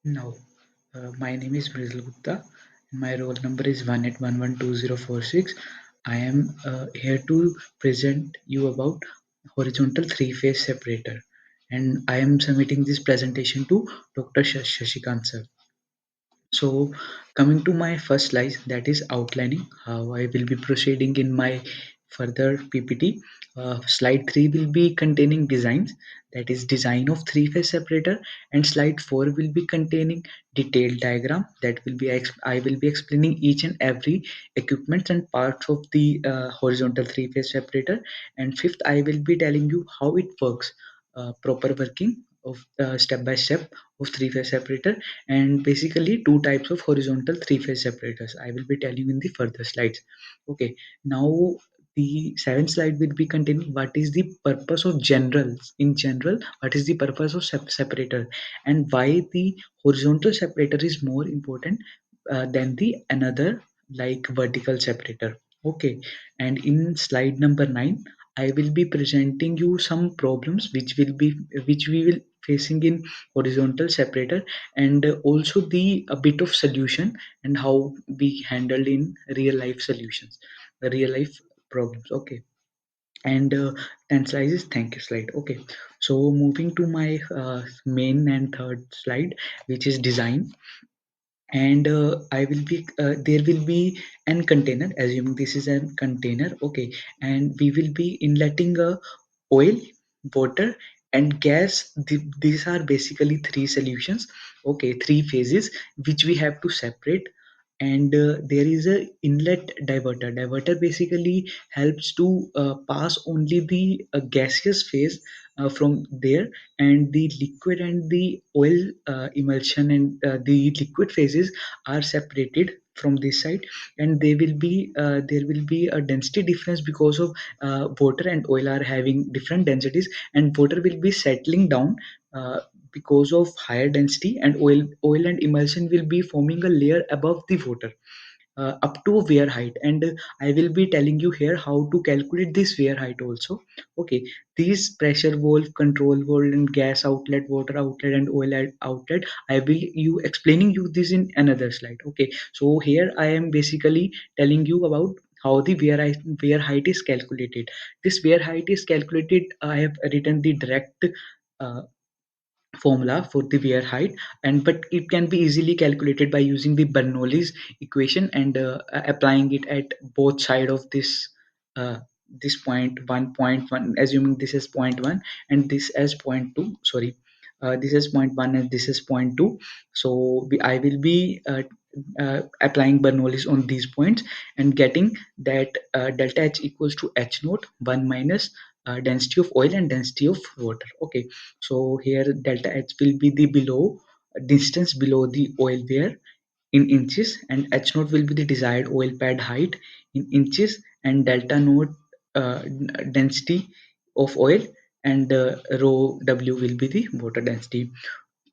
Now, my name is Mridul Gupta. My roll number is 181120446. I am here to present you about horizontal three-phase separator, and I am submitting this presentation to Dr. Shashikant sir. So, coming to my first slide, that is outlining how I will be proceeding in my further PPT. Slide 3 will be containing designs, that is design of three-phase separator, and slide 4 will be containing detailed diagram, that will be I will be explaining each and every equipment and parts of the horizontal three-phase separator, and fifth I will be telling you how it works, proper working of step by step of three-phase separator, and basically two types of horizontal three-phase separators I will be telling you in the further slides. Okay, now the seventh slide will be containing what is the purpose of general, what is the purpose of separator, and why the horizontal separator is more important than the another like vertical separator. Okay, and in slide number 9 I will be presenting you some problems which we will facing in horizontal separator, and also the a bit of solution and how we handle in real life solutions, real life problems. Okay, and 10 slides is thank you slide. Okay, so moving to my main and third slide, which is design, and I will be there will be an container, assuming this is a container. Okay, and we will be inletting oil, water, and gas. These are basically three solutions. Okay, three phases which we have to separate, and there is a inlet diverter basically helps to pass only the gaseous phase from there, and the liquid and the oil emulsion and the liquid phases are separated from this side, and they will be there will be a density difference because of water and oil are having different densities, and water will be settling down because of higher density, and oil and emulsion will be forming a layer above the water up to wear height, and I will be telling you here how to calculate this wear height also. Okay, these pressure valve, control valve, and gas outlet, water outlet, and oil outlet, I will you explaining you this in another slide. Okay, so here I am basically telling you about how the wear height is calculated. This wear height is calculated, I have written the direct uh, formula for the wear height, and but it can be easily calculated by using the Bernoulli's equation, and applying it at both side of uh, this point one, assuming this is point one and this as point two. Sorry, this is point one and this is point two. So I will be applying Bernoulli's on these points and getting that delta H equals to H naught 1 minus density of oil and density of water. Okay, so here delta H will be the below distance below the oil wear in inches, and H naught will be the desired oil pad height in inches, and delta naught density of oil, and rho W will be the water density.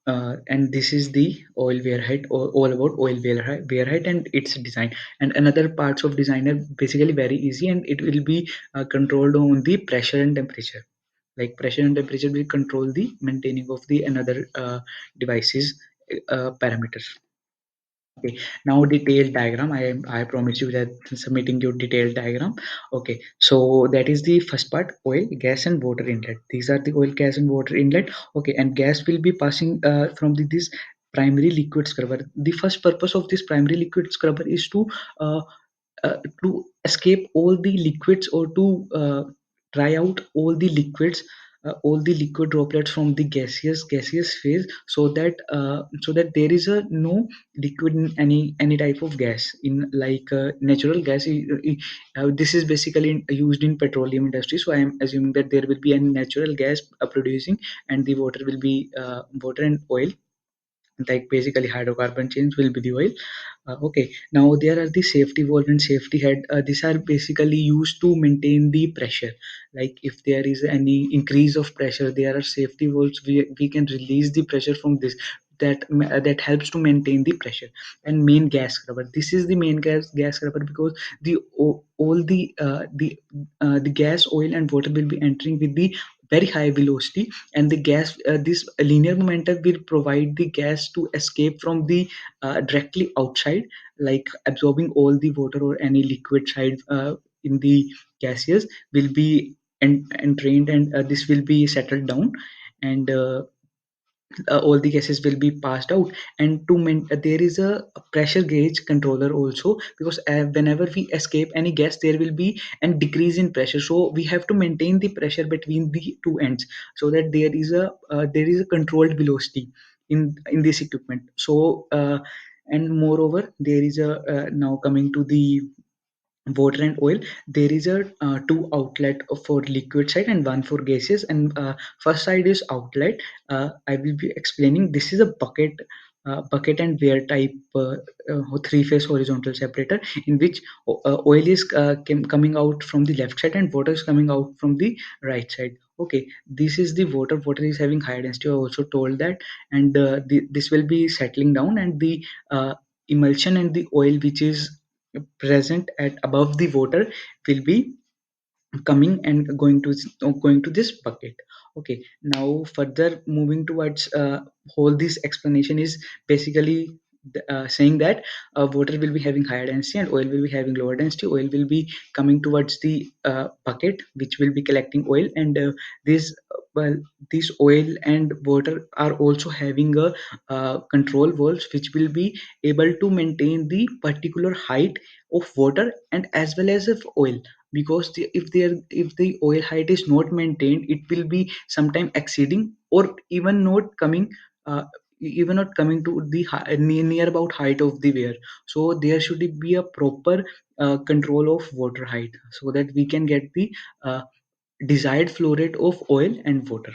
And this is the oil wear height, or all about oil wear height and its design. And another parts of design are basically very easy, and it will be controlled on the pressure and temperature. Like pressure and temperature will control the maintaining of the another devices parameters. Okay, now detailed diagram. I promise you that submitting your detailed diagram. Okay, so that is the first part: oil, gas, and water inlet. These are the oil, gas, and water inlet. Okay, and gas will be passing from this primary liquid scrubber. The first purpose of this primary liquid scrubber is uh, to escape all the liquids, or to dry out all the liquid droplets from the gaseous phase, so that there is a no liquid in any type of gas in like natural gas. This is basically used in petroleum industry, so I am assuming that there will be a natural gas producing, and the water will be water and oil, like basically hydrocarbon chains will be the oil. Okay, now there are the safety valve and safety head. These are basically used to maintain the pressure. Like if there is any increase of pressure, there are safety valves. We can release the pressure from this, that helps to maintain the pressure. And main gas scrubber, this is the main gas scrubber, because all the gas, oil, and water will be entering with the very high velocity, and the gas, this linear momentum will provide the gas to escape from the directly outside, like absorbing all the water or any liquid side in the gaseous will be entrained, and this will be settled down, and all the gases will be passed out. And there is a pressure gauge controller also, because whenever we escape any gas, there will be a decrease in pressure, so we have to maintain the pressure between the two ends, so that there is a controlled velocity in this equipment. So and moreover, there is a now coming to the water and oil, there is a two outlet for liquid side and one for gases, and first side is outlet. I will be explaining. This is a bucket and wear type three phase horizontal separator, in which oil is coming out from the left side and water is coming out from the right side. Okay, this is the water is having high density, I also told that, and this will be settling down, and the emulsion and the oil which is present at above the water will be coming and going to this bucket. Okay, now further moving towards whole this explanation is basically saying that water will be having higher density and oil will be having lower density. Oil will be coming towards the bucket which will be collecting oil, and this well this oil and water are also having a control valves which will be able to maintain the particular height of water and as well as of oil, because if the oil height is not maintained, it will be sometime exceeding or even not coming, uh, even not coming to the near about height of the weir. So there should be a proper control of water height, so that we can get the uh, desired flow rate of oil and water.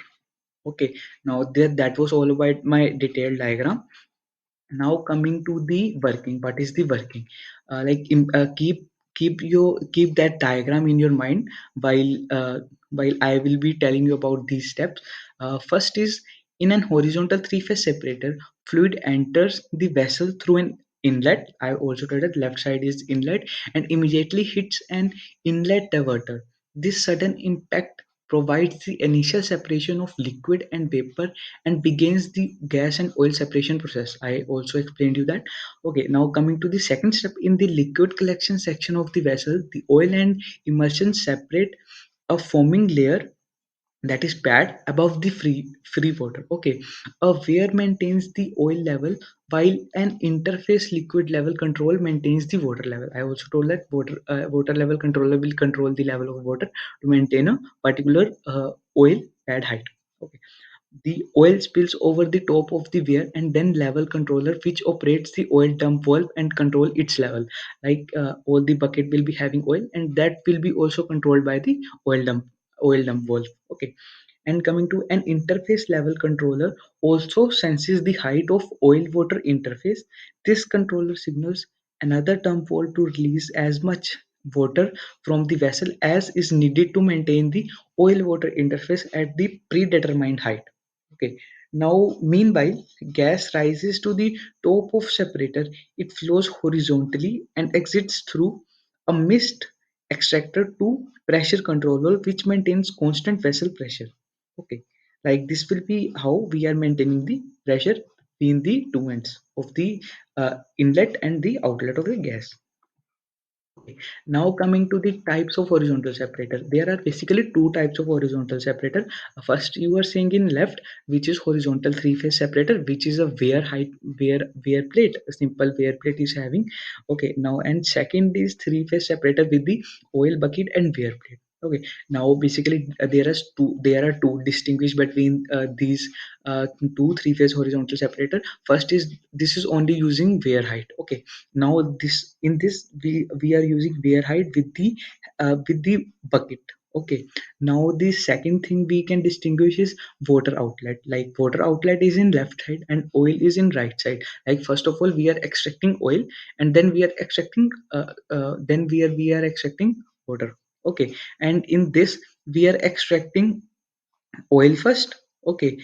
Okay, now that was all about my detailed diagram. Now coming to the working, what is the working? Keep that diagram in your mind while I will be telling you about these steps. First is, in an horizontal three-phase separator, fluid enters the vessel through an inlet. I also told that left side is inlet, and immediately hits an inlet diverter. This sudden impact provides the initial separation of liquid and vapor and begins the gas and oil separation process. I also explained you that. Okay, now coming to the second step, in the liquid collection section of the vessel, the oil and emulsion separate a foaming layer that is pad above the free water. Okay, a weir maintains the oil level while an interface liquid level control maintains the water level. I also told that water level controller will control the level of water to maintain a particular oil pad height. Okay, the oil spills over the top of the weir, and then level controller which operates the oil dump valve and control its level. Like all the bucket will be having oil, and that will be also controlled by the oil dump valve. Okay, and coming to an interface level controller also senses the height of oil water interface. This controller signals another dump valve to release as much water from the vessel as is needed to maintain the oil water interface at the predetermined height. Okay. Now, meanwhile, gas rises to the top of separator. It flows horizontally and exits through a mist extractor to pressure controller, which maintains constant vessel pressure. Okay. Like this will be how we are maintaining the pressure between the two ends of the inlet and the outlet of the gas. Okay. Now coming to the types of horizontal separator, there are basically two types of horizontal separator. First, you are seeing in left, which is horizontal three-phase separator, which is a wear height wear plate. A simple wear plate is having. Okay. Now, and second is three-phase separator with the oil bucket and wear plate. Okay. Now, basically, there are two distinguish between these two three-phase horizontal separator. First is this is only using wear height. Okay, now this we are using wear height with the bucket. Okay, now the second thing we can distinguish is water outlet. Like water outlet is in left side and oil is in right side. Like first of all we are extracting oil, and then we are extracting we are extracting water. Okay, and in this we are extracting oil first, Okay,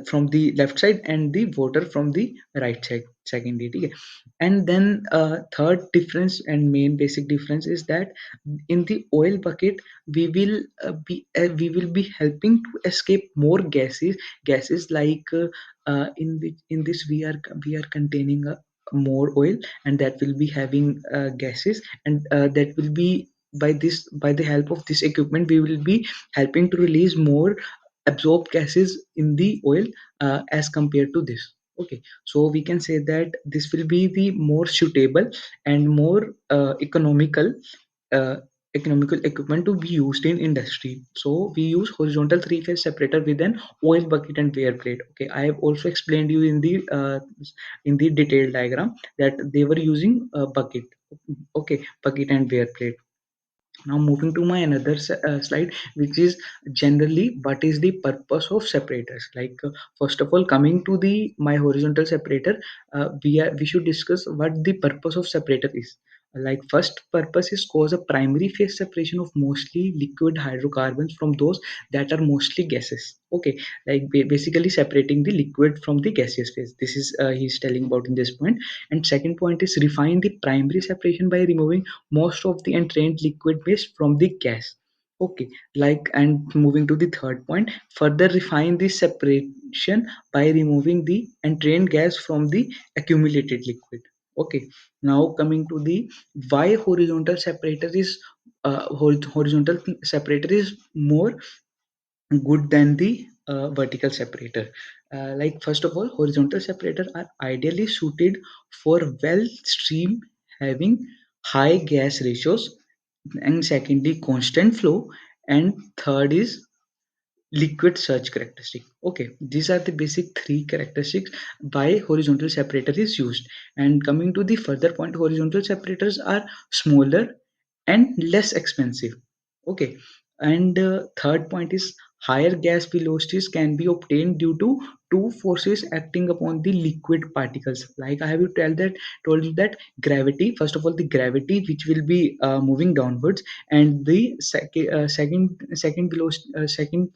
from the left side and the water from the right side secondly. Okay. And then third difference and main basic difference is that in the oil bucket we will be helping to escape more gases like in this we are containing more oil, and that will be having gases, and that will be by the help of this equipment we will be helping to release more absorbed gases in the oil as compared to this. Okay, so we can say that this will be the more suitable and more uh, economical equipment to be used in industry. So we use horizontal three-phase separator with an oil bucket and wear plate. Okay, I have also explained you in the detailed diagram that they were using a bucket. Okay, bucket and wear plate. Now moving to my another slide, which is generally what is the purpose of separators. Like first of all, coming to the my horizontal separator, we should discuss what the purpose of separator is. Like first purpose is cause a primary phase separation of mostly liquid hydrocarbons from those that are mostly gases. Okay, like basically separating the liquid from the gaseous phase. This is he's telling about in this point. And second point is refine the primary separation by removing most of the entrained liquid waste from the gas. Okay, like, and moving to the third point, further refine the separation by removing the entrained gas from the accumulated liquid. Okay, now coming to the why horizontal separator is horizontal separator is more good than the vertical separator. Like first of all, horizontal separator are ideally suited for well stream having high gas ratios, and secondly constant flow, and third is liquid surge characteristic. Okay, these are the basic three characteristics by horizontal separator is used. And coming to the further point, horizontal separators are smaller and less expensive. Okay, and third point is higher gas velocities can be obtained due to two forces acting upon the liquid particles. Like I have told you that gravity, first of all the gravity which will be moving downwards, and the second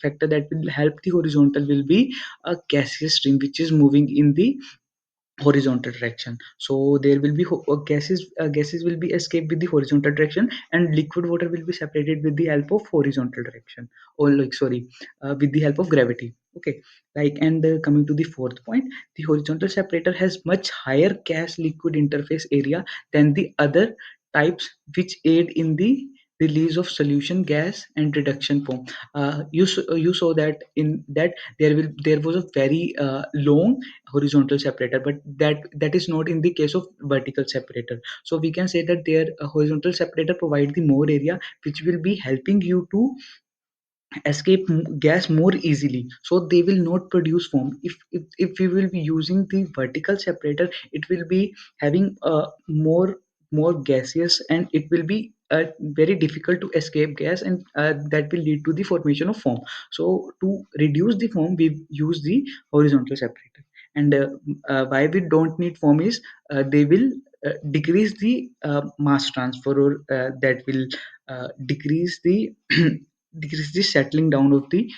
factor that will help the horizontal will be a gaseous stream which is moving in the horizontal direction. So there will be gases will be escaped with the horizontal direction, and liquid water will be separated with the help of horizontal direction, or like sorry, with the help of gravity. Okay, like, and coming to the fourth point, the horizontal separator has much higher gas liquid interface area than the other types, which aid in the release of solution gas and reduction foam. You saw that in that there was a very long horizontal separator, but that is not in the case of vertical separator. So we can say that their horizontal separator provide the more area which will be helping you to escape gas more easily, so they will not produce foam. If we will be using the vertical separator, it will be having more gaseous, and it will be very difficult to escape gas, and that will lead to the formation of foam. So to reduce the foam we use the horizontal separator. And why we don't need foam is they will decrease the mass transfer, or that will decrease the decrease the settling down of the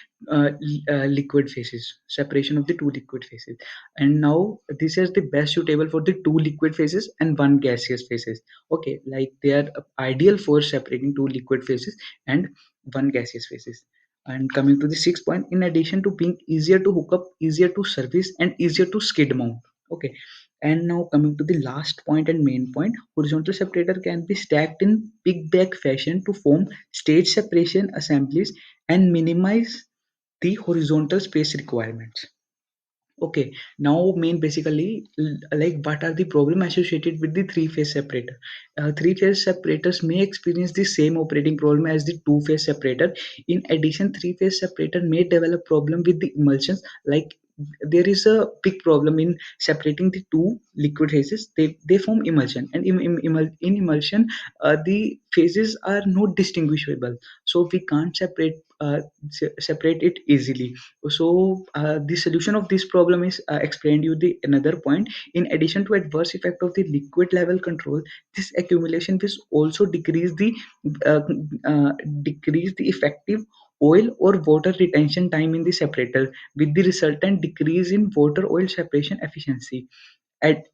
liquid phases, separation of the two liquid phases. And now this is the best suitable for the two liquid phases and one gaseous phases. Okay, like they are ideal for separating two liquid phases and one gaseous phases. And coming to the sixth point, in addition to being easier to hook up, easier to service, and easier to skid mount. Okay, and now coming to the last point and main point, horizontal separator can be stacked in big bag fashion to form stage separation assemblies and minimize the horizontal space requirements. Okay, now main basically like what are the problem associated with the three-phase separator? Three-phase separators may experience the same operating problem as the two-phase separator. In addition, three-phase separator may develop problem with the emulsions. Like there is a big problem in separating the two liquid phases. They form emulsion, and in emulsion, the phases are not distinguishable. So we can't separate it easily. So the solution of this problem is explained you the another point. In addition to adverse effect of the liquid level control, this accumulation will also uh, decrease the effective oil or water retention time in the separator, with the resultant decrease in water oil separation efficiency. At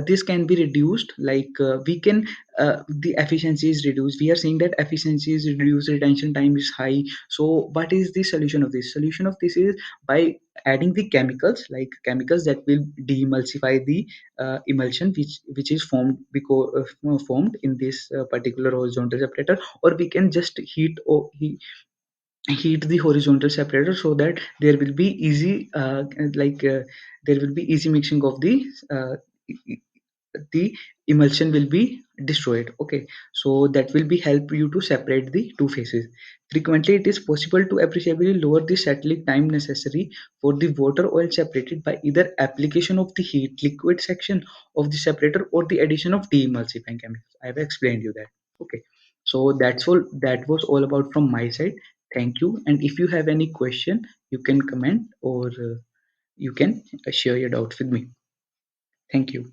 this can be reduced, like we can the efficiency is reduced. We are saying that efficiency is reduced, retention time is high. So what is the solution of this? Solution of this is by adding the chemicals, like chemicals that will demulsify the emulsion which is formed because formed in this particular horizontal separator, or we can just heat the horizontal separator, so that there will be easy like there will be easy mixing of uh, the emulsion will be destroyed. Okay, so that will be help you to separate the two phases. Frequently it is possible to appreciably lower the settling time necessary for the water oil separated by either application of the heat liquid section of the separator or the addition of de-emulsifying chemicals. I have explained you that. Okay, so that's all, that was all about from my side. Thank you, and if you have any question, you can comment, or you can share your doubts with me. Thank you.